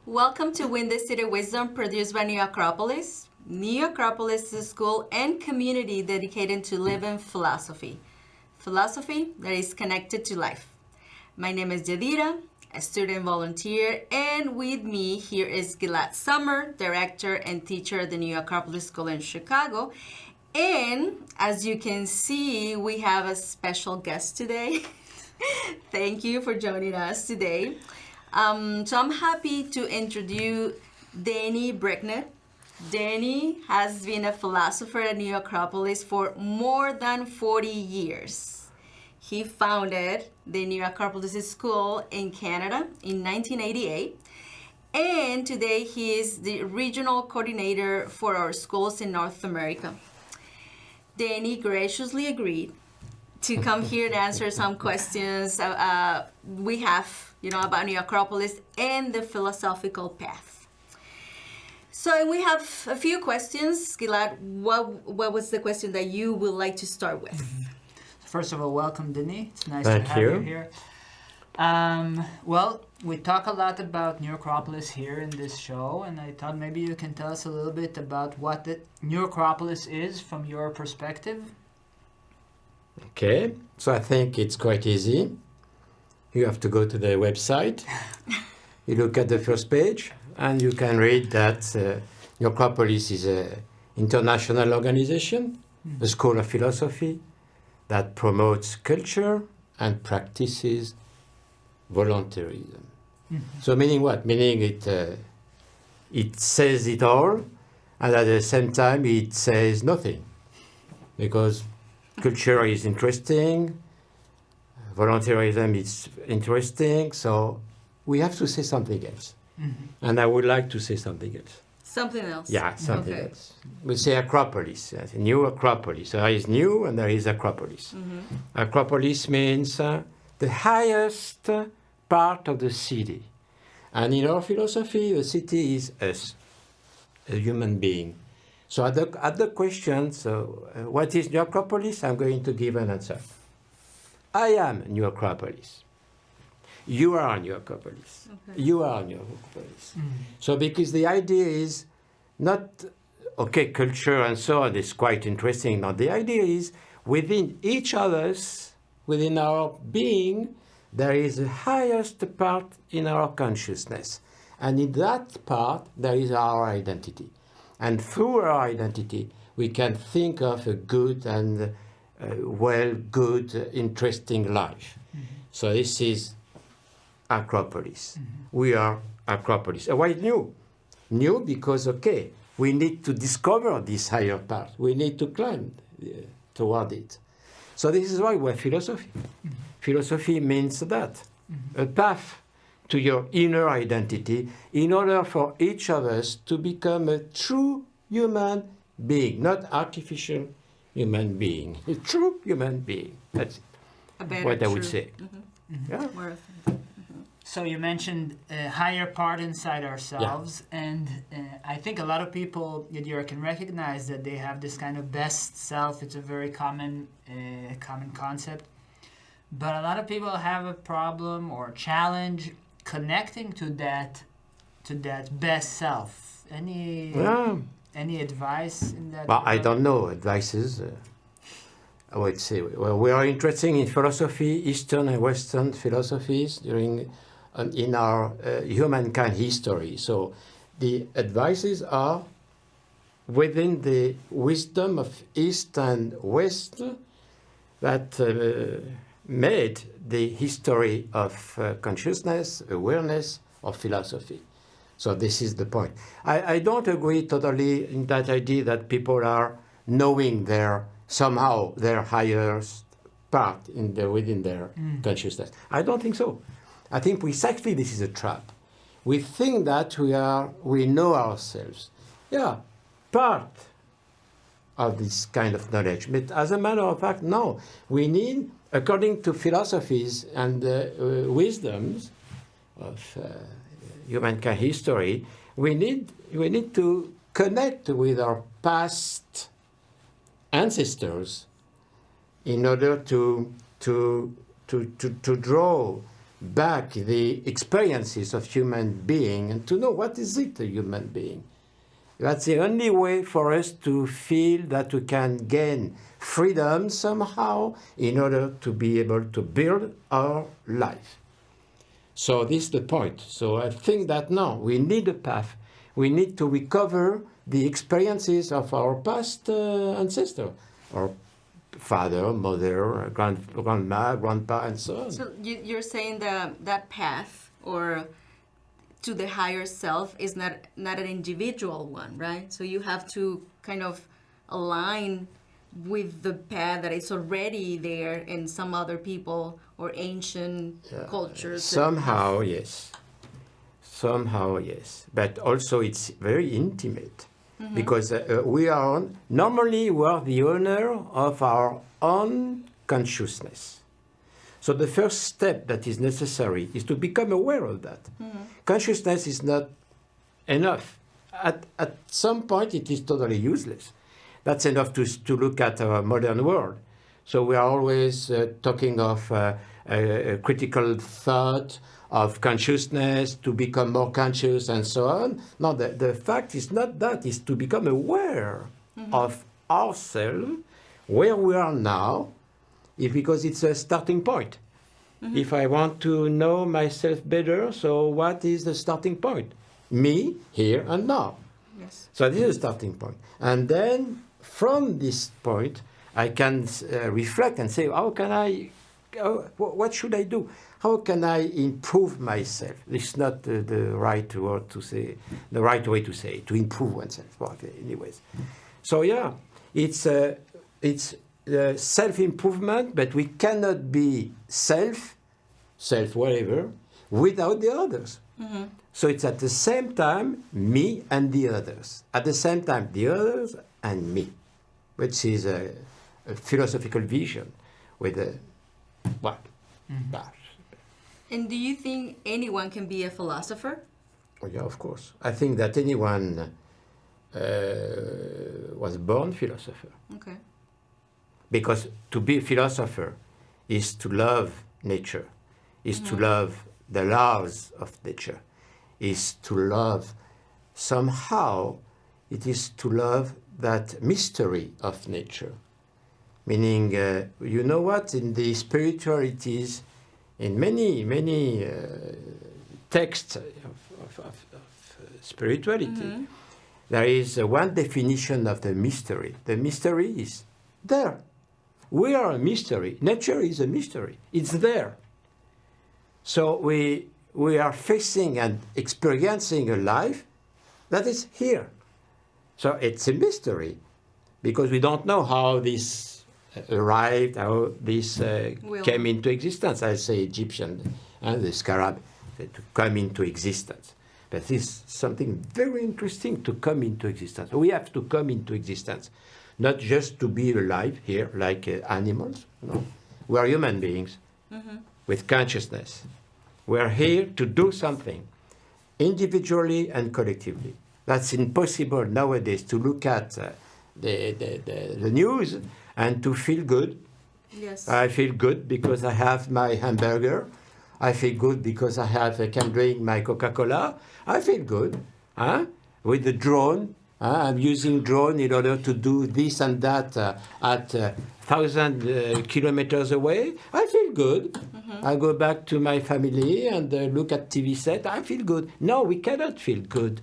Welcome to Win the City Wisdom, produced by New Acropolis. New Acropolis is a school and community dedicated to living philosophy. Philosophy that is connected to life. My name is Yadira, a student volunteer, and with me here is Gilad Sommer, director and teacher at the New Acropolis School in Chicago. And as you can see, we have a special guest today. Thank you for joining us today. So I'm happy to introduce Denis Bricnet. Denis has been a philosopher at New Acropolis for more than 40 years. He founded the New Acropolis School in Canada in 1988. And today he is the regional coordinator for our schools in North America. Denis graciously agreed to come here and answer some questions we have about New Acropolis and the philosophical path. So we have a few questions. Gilad, what was the question that you would like to start with? First of all, welcome, Denis. It's nice Thank to have you. you here. Well, we talk a lot about New Acropolis here in this show, and I thought maybe you can tell us a little bit about what the New Acropolis is from your perspective. Okay, so I think it's quite easy. You have to go to the website, you look at the first page, and you can read that New Acropolis is an international organization, a school of philosophy that promotes culture and practices voluntarism. So meaning what? Meaning it says it all, and at the same time it says nothing, because culture is interesting, voluntarism is interesting, so we have to say something else. And I would like to say something else. Something else? Yeah, something Okay. else. We say Acropolis, New Acropolis. There is new and there is Acropolis. Acropolis means the highest part of the city. And in our philosophy, the city is us, a human being. So at the question, what is New Acropolis? I'm going to give an answer. I am New Acropolis. You are New Acropolis. Okay. You are New Acropolis. So because the idea is not, okay, culture and so on is quite interesting. Now the idea is within each of us, within our being, there is the highest part in our consciousness. And in that part, there is our identity. And through our identity, we can think of a good and good, interesting life. So this is Acropolis. We are Acropolis. Why new? New because, okay, we need to discover this higher part. We need to climb toward it. So this is why we're philosophy. Philosophy means that, a path to your inner identity in order for each of us to become a true human being, not artificial human being, a true human being. That's what I would say. Yeah. So you mentioned a higher part inside ourselves, and I think a lot of people, Yadira, can recognize that they have this kind of best self. It's a very common concept. But a lot of people have a problem or challenge connecting to that best self. Any advice in that? Well, I don't know advices. I would say, well, we are interested in philosophy, Eastern and Western philosophies in our humankind history. So the advices are within the wisdom of East and West that made the history of consciousness, awareness, or philosophy. So this is the point. I don't agree totally in that idea that people are knowing somehow their highest part within their consciousness. I don't think so. I think precisely this is a trap. We think that we know ourselves. Yeah, part of this kind of knowledge. But as a matter of fact, no. We need, according to philosophies and wisdoms humankind history, we need to connect with our past ancestors in order to draw back the experiences of human being and to know what is it a human being. That's the only way for us to feel that we can gain freedom somehow in order to be able to build our life. So this is the point. So I think that now we need a path. We need to recover the experiences of our past ancestors, our father, mother, grandma, grandpa, and so on. So you're saying that path or to the higher self is not an individual one, right? So you have to kind of align with the path that is already there in some other people or ancient cultures. Somehow, yes. Somehow, yes. But also it's very intimate. Mm-hmm. Because we are the owner of our own consciousness. So the first step that is necessary is to become aware of that. Mm-hmm. Consciousness is not enough. At some point, it is totally useless. That's enough to look at our modern world. So we are always talking of critical thought, of consciousness, to become more conscious and so on. No, the fact is not that, it's to become aware of ourselves, where we are now, because it's a starting point. Mm-hmm. If I want to know myself better, so what is the starting point? Me, here and now. Yes. So this is a starting point. And then from this point, I can reflect and say, what should I do? How can I improve myself? This is not the right word to say, the right way to say it, to improve oneself. Well, anyways. So yeah, it's self-improvement, but we cannot be self whatever, without the others. Mm-hmm. So it's at the same time me and the others. At the same time the others and me, which is a philosophical vision with what? Mm-hmm. And do you think anyone can be a philosopher? Oh, yeah, of course. I think that anyone was born philosopher. Okay. Because to be a philosopher is to love nature, is to love the laws of nature, is to love somehow, it is to love that mystery of nature. Meaning, you know what, in the spiritualities, in many texts of spirituality, there is one definition of the mystery. The mystery is there. We are a mystery. Nature is a mystery. It's there. So we are facing and experiencing a life that is here. So it's a mystery because we don't know how this arrived, how this came into existence. I say Egyptian and the scarab to come into existence. But this is something very interesting to come into existence. We have to come into existence, not just to be alive here like animals. No, we are human beings with consciousness. We are here to do something, individually and collectively. That's impossible nowadays to look at the news and to feel good. Yes. I feel good because I have my hamburger. I feel good because I can drink my Coca-Cola. I feel good. With the drone, I'm using drone in order to do this and that at 1,000 kilometers away. I feel good. I go back to my family and look at TV set. I feel good. No, we cannot feel good.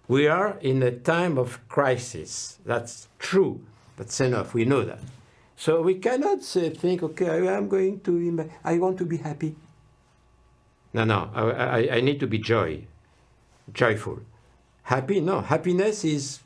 We are in a time of crisis. That's true. That's enough. We know that. So we cannot think, okay, I want to be happy. No. I need to be joyful. Happy? No. Happiness is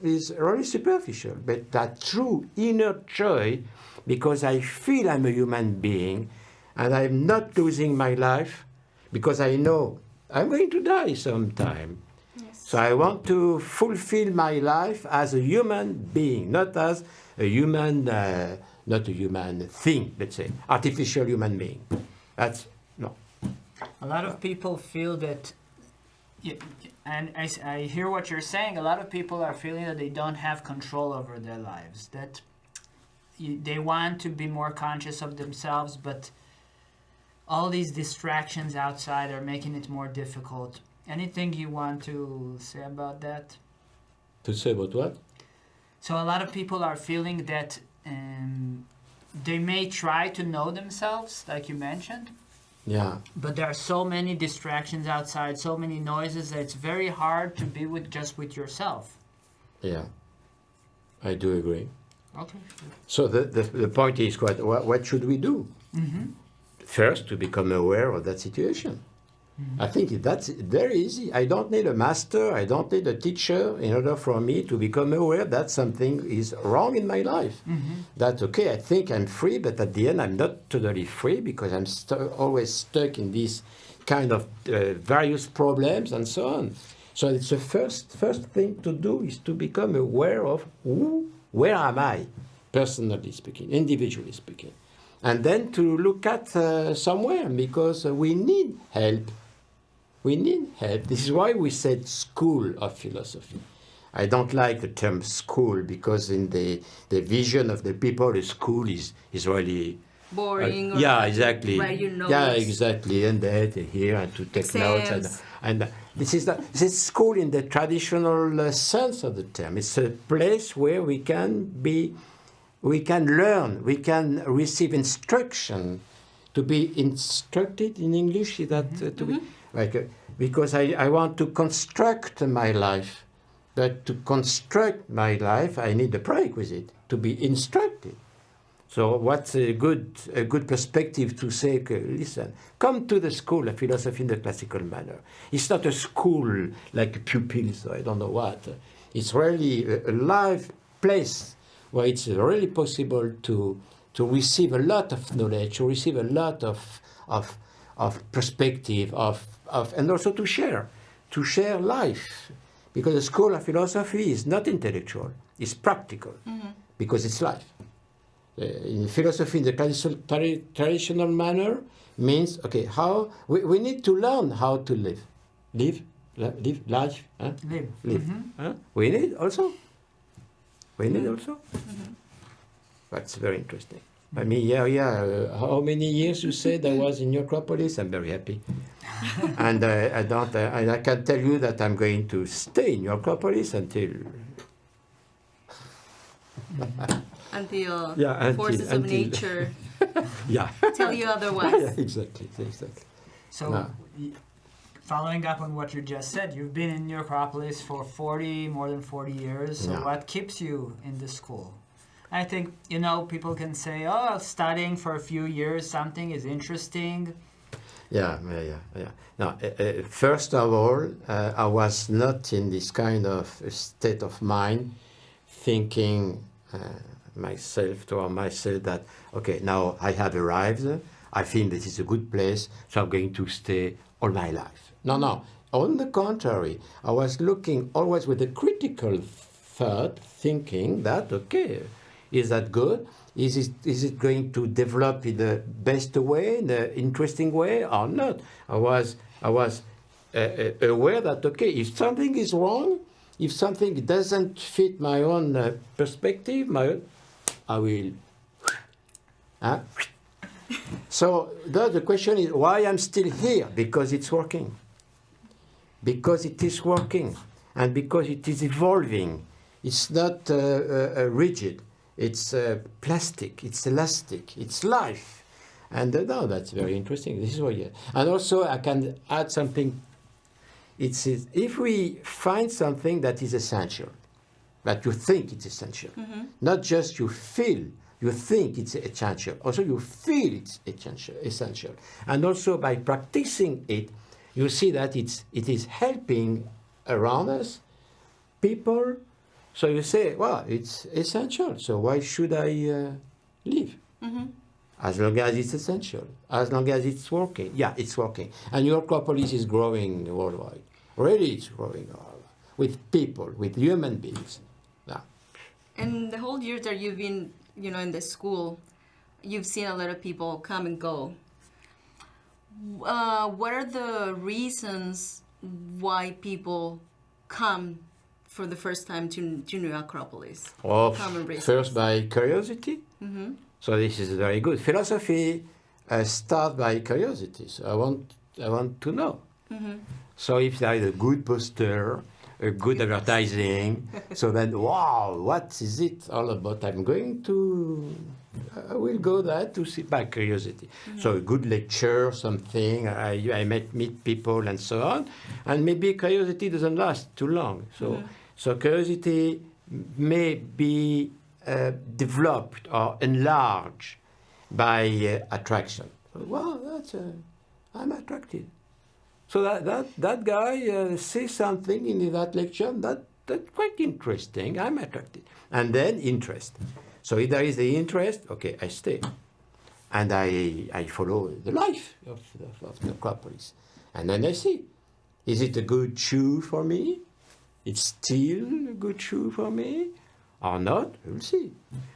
really superficial. But that true inner joy, because I feel I'm a human being, and I'm not losing my life, because I know I'm going to die sometime. Yes. So I want to fulfill my life as a human being, not as a human, not a human thing, let's say, artificial human being. That's no. A lot of people feel that, and I hear what you're saying, a lot of people are feeling that they don't have control over their lives, that they want to be more conscious of themselves, but all these distractions outside are making it more difficult. Anything you want to say about that? To say about what? So a lot of people are feeling that they may try to know themselves, like you mentioned, Yeah. but there are so many distractions outside, so many noises, that it's very hard to be with yourself. Yeah. I do agree. Okay. So the point is, what should we do? First, to become aware of that situation. I think that's very easy. I don't need a master, I don't need a teacher in order for me to become aware that something is wrong in my life. That, okay, I think I'm free, but at the end I'm not totally free because I'm always stuck in these kind of various problems and so on. So it's the first thing to do is to become aware of where am I, personally speaking, individually speaking. And then to look at somewhere, because we need help. We need help. This is why we said school of philosophy. I don't like the term school because in the vision of the people, the school is really Boring. yeah, exactly. Write your notes. Yeah, exactly. And they here and to take notes. And this is school in the traditional sense of the term. It's a place where we can learn, we can receive instruction. To be instructed in English, is that to be like because I want to construct my life, but to construct my life I need a prerequisite to be instructed. So what's a good perspective to say? Okay, listen, come to the school of philosophy in the classical manner. It's not a school like pupils or I don't know what. It's really a live place where it's really possible to receive a lot of knowledge, to receive a lot of perspective, and also to share life. Because the school of philosophy is not intellectual, it's practical, because it's life. In philosophy, in the traditional manner, means, okay, how we need to learn how to live. Live life. Huh? Live. Huh? We need also. That's very interesting. I mean, how many years you said I was in Acropolis? I'm very happy. And I can tell you that I'm going to stay in Acropolis until forces of nature tell you otherwise. Yeah, exactly. So, following up on what you just said, you've been in Acropolis for more than 40 years. So what keeps you in the school? I think, people can say, studying for a few years, something is interesting. Yeah. Now, first of all, I was not in this kind of state of mind, thinking myself that, okay, now I have arrived, I think this is a good place, so I'm going to stay all my life. No. On the contrary, I was looking always with a critical thought, thinking that, okay, is that good? Is it going to develop in the best way, in the interesting way, or not? I was aware that, okay, if something is wrong, if something doesn't fit my own perspective, I will. So the question is why I'm still here? Because it's working. Because it is working, and because it is evolving. It's not rigid. It's plastic, it's elastic, it's life. And no, that's very interesting. This is what, And also, I can add something. It's if we find something that is essential, that you think it's essential, not just you feel, you think it's essential, also you feel it's essential. And also, by practicing it, you see that it is helping around us, people. So you say, well, it's essential, so why should I live? As long as it's essential, as long as it's working. Yeah, it's working. And your Acropolis is growing worldwide. Really, it's growing with people, with human beings. Yeah. And the whole year that you've been, in the school, you've seen a lot of people come and go. what are the reasons why people come for the first time to New Acropolis? Or Common reasons. first by curiosity. So this is very good. Philosophy starts by curiosity. So I want to know. So if there is a good poster, a good advertising, so then wow, what is it all about? I will go there to see by curiosity. So a good lecture, something. I meet people and so on, and maybe curiosity doesn't last too long. So curiosity may be developed or enlarged by attraction. So, wow, I'm attracted. So that guy says something in that lecture that's quite interesting. I'm attracted. And then interest. So if there is the interest, okay, I stay. And I follow the life of the Acropolis. And then I see, is it a good shoe for me? It's still a good shoe for me? Or not? We'll see.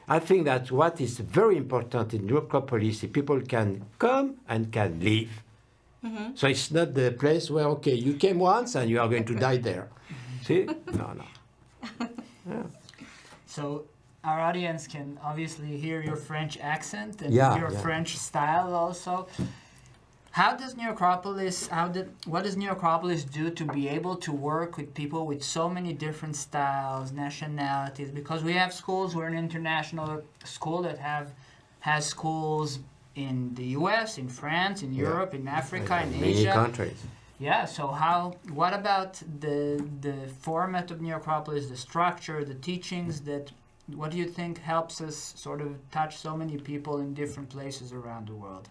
I think that what is very important in New Acropolis is people can come and can leave. So it's not the place where, okay, you came once and you are going to die there. See? No. Yeah. So our audience can obviously hear your French accent and your French style also. What does New Acropolis do to be able to work with people with so many different styles, nationalities? Because we have schools, we're an international school that has schools in the US, in France, in Europe, in Africa, in Asia. Many countries. Yeah, so what about the format of New Acropolis, the structure, the teachings, what do you think helps us sort of touch so many people in different places around the world?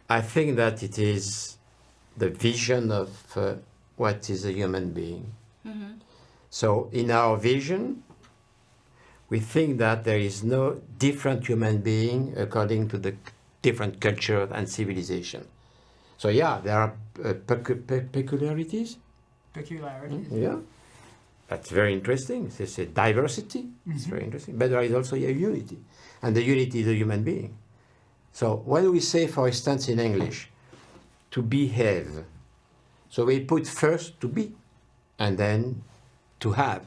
I think that it is the vision of what is a human being. So in our vision, we think that there is no different human being according to the different culture and civilization. So yeah, there are peculiarities. Yeah, that's very interesting. It's a diversity. It's very interesting. But there is also a unity, and the unity is a human being. So when we say, for instance, in English, to behave, so we put first to be, and then to have.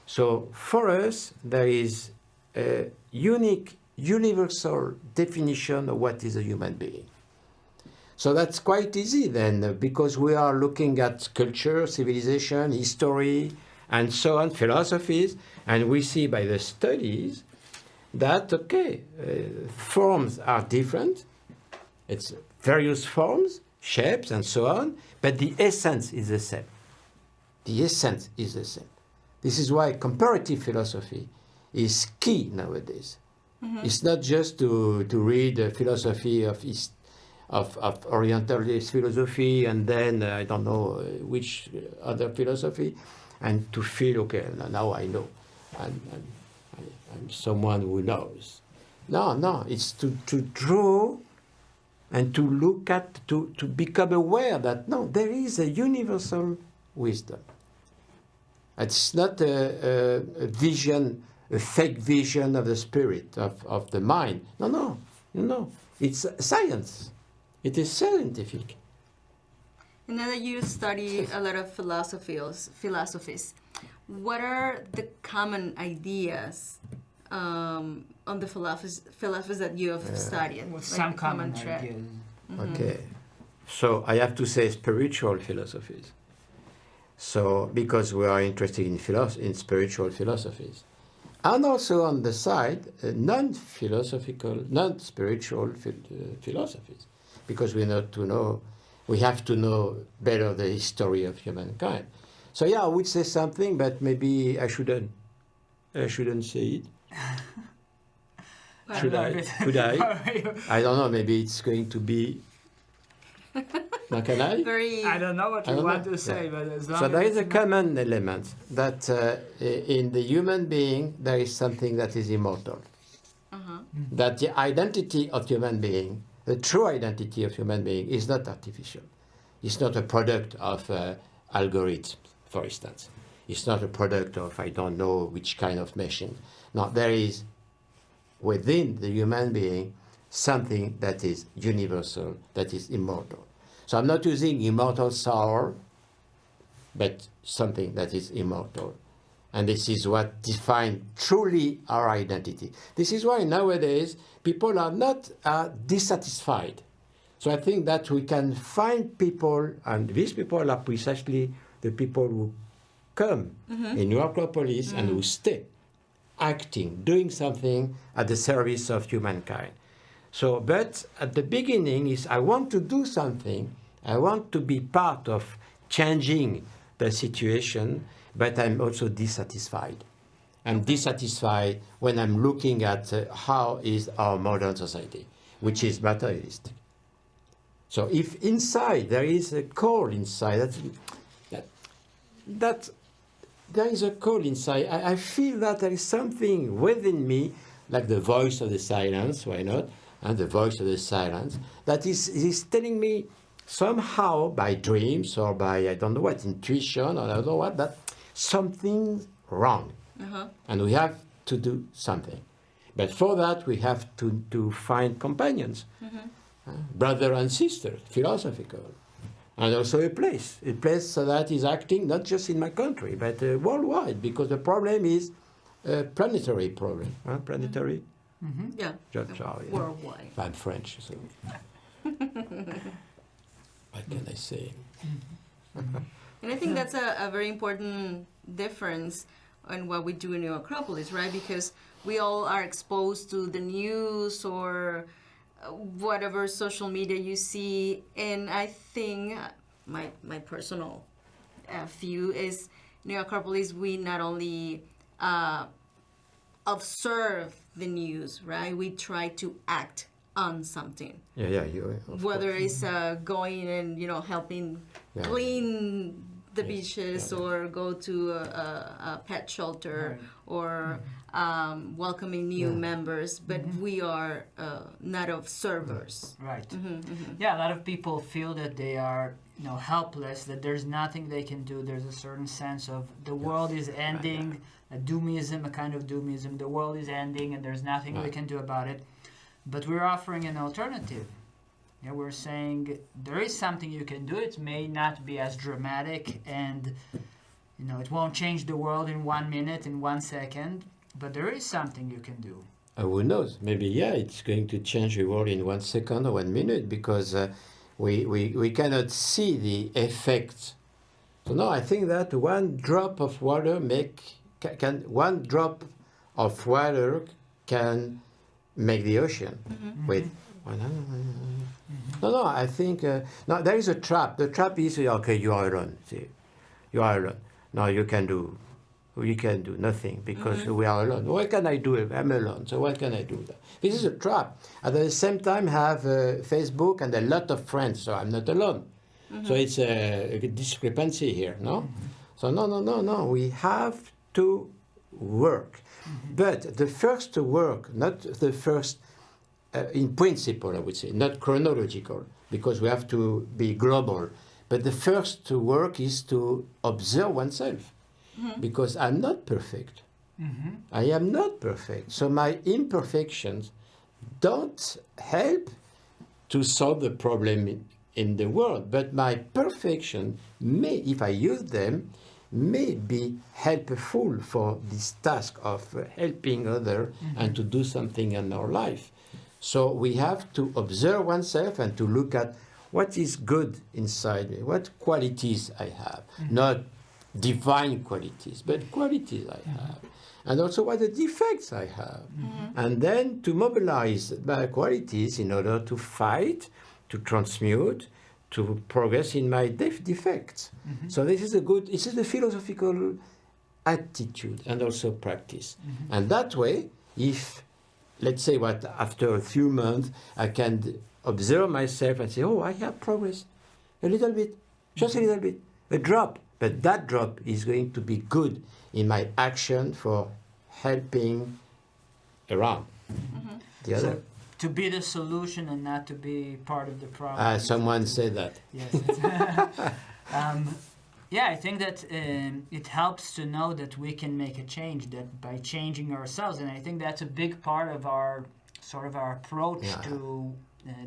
So for us, there is a unique, universal definition of what is a human being. So that's quite easy then, because we are looking at culture, civilization, history, and so on, philosophies, and we see by the studies that, forms are different. It's various forms, shapes, and so on, but the essence is the same. The essence is the same. This is why comparative philosophy is key nowadays. It's not just to read the philosophy of Orientalist philosophy and then I don't know which other philosophy, and to feel, okay, now I know. I'm someone who knows. No, it's to draw and to look at, to become aware that, no, there is a universal wisdom. It's not a vision, a fake vision of the spirit, of the mind. No. It's science. It is scientific. And now that you study a lot of philosophies, what are the common ideas on the philosophies that you have studied? With some common ideas. Okay. So I have to say spiritual philosophies. So because we are interested in spiritual philosophies. And also on the side, non-philosophical, non-spiritual philosophies. Because we have to know better the history of humankind. So yeah, I would say something, but maybe I shouldn't say it. Should I? Could I? I don't know. Maybe it's going to be. Now, can I? I don't know what you want to say, but as long so as there is a common element that in the human being there is something that is immortal. That the identity of human being, the true identity of human being, is not artificial. It's not a product of algorithms, for instance. It's not a product of I don't know which kind of machine. No, there is within the human being something that is universal, that is immortal. So I'm not using immortal soul, but something that is immortal. And this is what defines truly our identity. This is why nowadays people are not dissatisfied. So I think that we can find people, and these people are precisely the people who come in New Acropolis and who stay, acting, doing something at the service of humankind. So, but at the beginning is I want to do something, I want to be part of changing the situation, but I'm also dissatisfied. I'm dissatisfied when I'm looking at how is our modern society, which is materialistic. So if inside there is a call inside, that there is a call inside, I feel that there is something within me, like the voice of the silence, why not? And the voice of the silence, that is telling me somehow by dreams or by, I don't know what, intuition or I don't know what, that something's wrong. And we have to do something. But for that, we have to find companions, brother and sister, philosophical. And also a place that is acting not just in my country, but worldwide, because the problem is a planetary problem. Planetary? Yeah. Sorry, Worldwide. I'm French, so what can I say? And I think that's a very important difference in what we do in New Acropolis, right? Because we all are exposed to the news or whatever social media you see. And I think my personal view is New Acropolis, we not only observe the news, right? We try to act on something. Whether it's going and helping clean the beaches or go to a pet shelter or welcoming new members, but we are not observers. Right. Yeah, a lot of people feel that they are helpless, that there's nothing they can do. There's a certain sense of the world is ending, a doomism, a kind of doomism. The world is ending and there's nothing we can do about it. But we're offering an alternative. Yeah, we're saying there is something you can do. It may not be as dramatic and it won't change the world in 1 minute, in 1 second, but there is something you can do. Who knows? Maybe, it's going to change the world in 1 second or 1 minute because we cannot see the effect. So no, I think that one drop of water can make the ocean. With No, I think no. There is a trap. The trap is okay. You are alone. See, you are alone. No, you can do nothing because we are alone. What can I do? I'm alone. So what can I do? This is a trap. At the same time, have Facebook and a lot of friends. So I'm not alone. So it's a discrepancy here. No. So no. We have to work. But the first work, not the first. In principle, I would say, not chronological, because we have to be global. But the first work is to observe oneself, because I'm not perfect. I am not perfect. So my imperfections don't help to solve the problem in the world, but my perfection may, if I use them, may be helpful for this task of helping others and to do something in our life. So we have to observe oneself and to look at what is good inside me, what qualities I have, not divine qualities, but qualities I have, and also what the defects I have, and then to mobilize my qualities in order to fight, to transmute, to progress in my defects. So this is the philosophical attitude and also practice. And that way, if let's say after a few months, I can observe myself and say, oh, I have progress a little bit, just a little bit, a drop. But that drop is going to be good in my action for helping around the other. So, to be the solution and not to be part of the problem. Someone said that. Yes. Yeah, I think that it helps to know that we can make a change, that by changing ourselves, and I think that's a big part of our approach to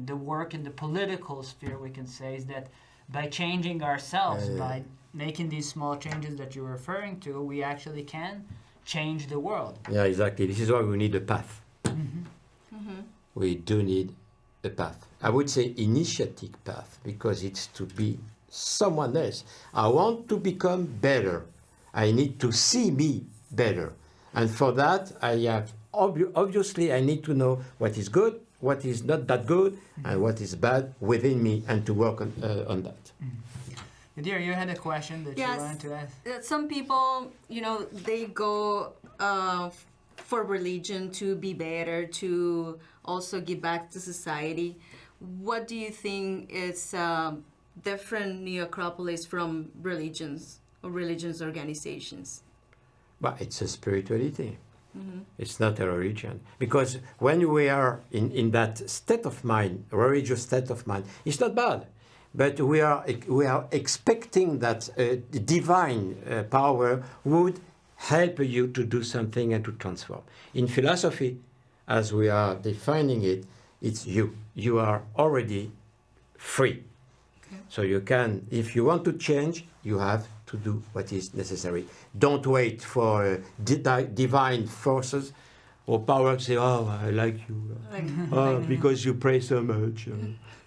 the work in the political sphere, we can say, is that by changing ourselves, by making these small changes that you're referring to, we actually can change the world. Yeah, exactly. This is why we need a path. We do need a path. I would say initiatic path, because it's to be someone else. I want to become better. I need to see me better. And for that, I have obviously I need to know what is good, what is not that good, and what is bad within me, and to work on that. Yadira, you had a question that you wanted to ask? Some people, they go for religion to be better, to also give back to society. What do you think is different New Acropolis from religions or religious organizations? But it's a spirituality. It's not a religion. Because when we are in that state of mind, religious state of mind, it's not bad. But we are expecting that divine power would help you to do something and to transform. In philosophy, as we are defining it, it's you. You are already free. Okay. So you can, if you want to change, you have to do what is necessary. Don't wait for divine forces or power to say, oh, I like you, because you pray so much.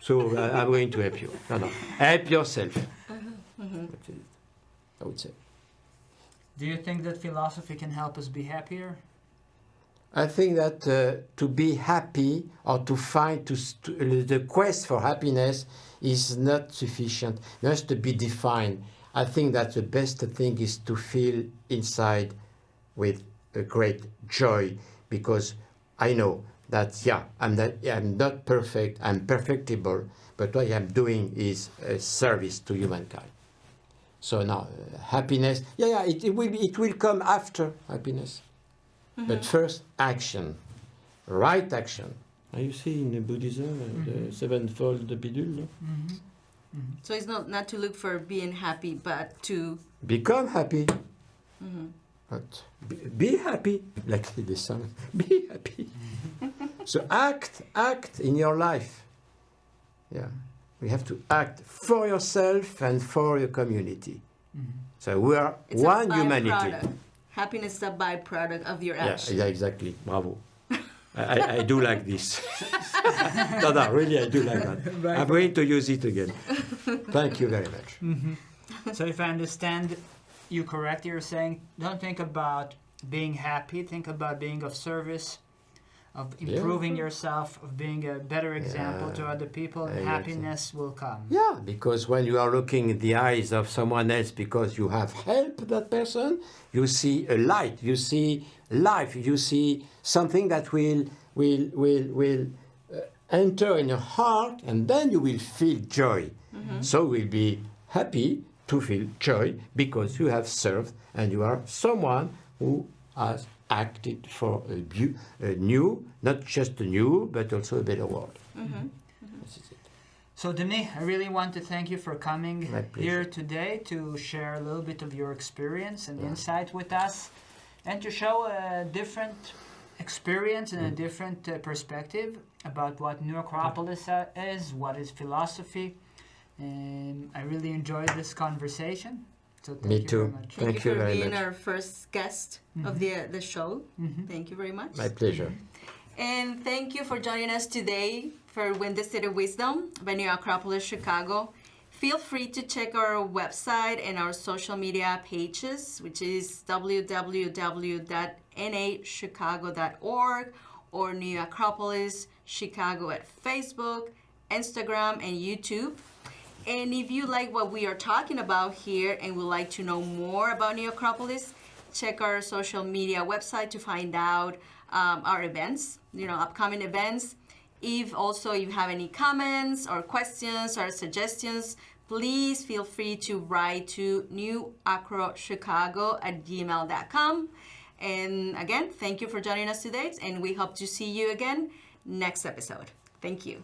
So I'm going to help you. No. Help yourself. I would say. Do you think that philosophy can help us be happier? I think that to be happy or to find the quest for happiness is not sufficient. It has to be defined. I think that the best thing is to feel inside with a great joy, because I know that I'm not perfect, I'm perfectible, but what I'm doing is a service to humankind. So now happiness, it will come after happiness. But first, action, right action. You see in Buddhism, the sevenfold bidule. No? So it's not to look for being happy, but to become happy. But be happy, like the song. Be happy. So act in your life. Yeah, we have to act for yourself and for your community. So we are one humanity. Happiness is a byproduct of your action. Yeah, exactly. Bravo. I do like this. No, really, I do like that. Right. I'm going to use it again. Thank you very much. So if I understand you correctly, you're saying don't think about being happy, think about being of service, of improving yourself, of being a better example to other people, and happiness will come. Yeah, because when you are looking in the eyes of someone else because you have helped that person, you see a light, you see life, you see something that will enter in your heart, and then you will feel joy. So you will be happy to feel joy because you have served and you are someone who has acted for a new, not just a new, but also a better world. This is it. So Denis, I really want to thank you for coming here today to share a little bit of your experience and insight with us, and to show a different experience and a different perspective about what New Acropolis is, what is philosophy. And I really enjoyed this conversation. So thank you very much. Thank you for being our first guest of the show. Thank you very much. My pleasure. And thank you for joining us today for Win the City Wisdom by New Acropolis, Chicago. Feel free to check our website and our social media pages, which is www.nachicago.org or New Acropolis Chicago at Facebook, Instagram, and YouTube. And if you like what we are talking about here and would like to know more about New Acropolis, check our social media website to find out our events, upcoming events. If you have any comments or questions or suggestions, please feel free to write to newacrochicago@gmail.com. And again, thank you for joining us today, and we hope to see you again next episode. Thank you.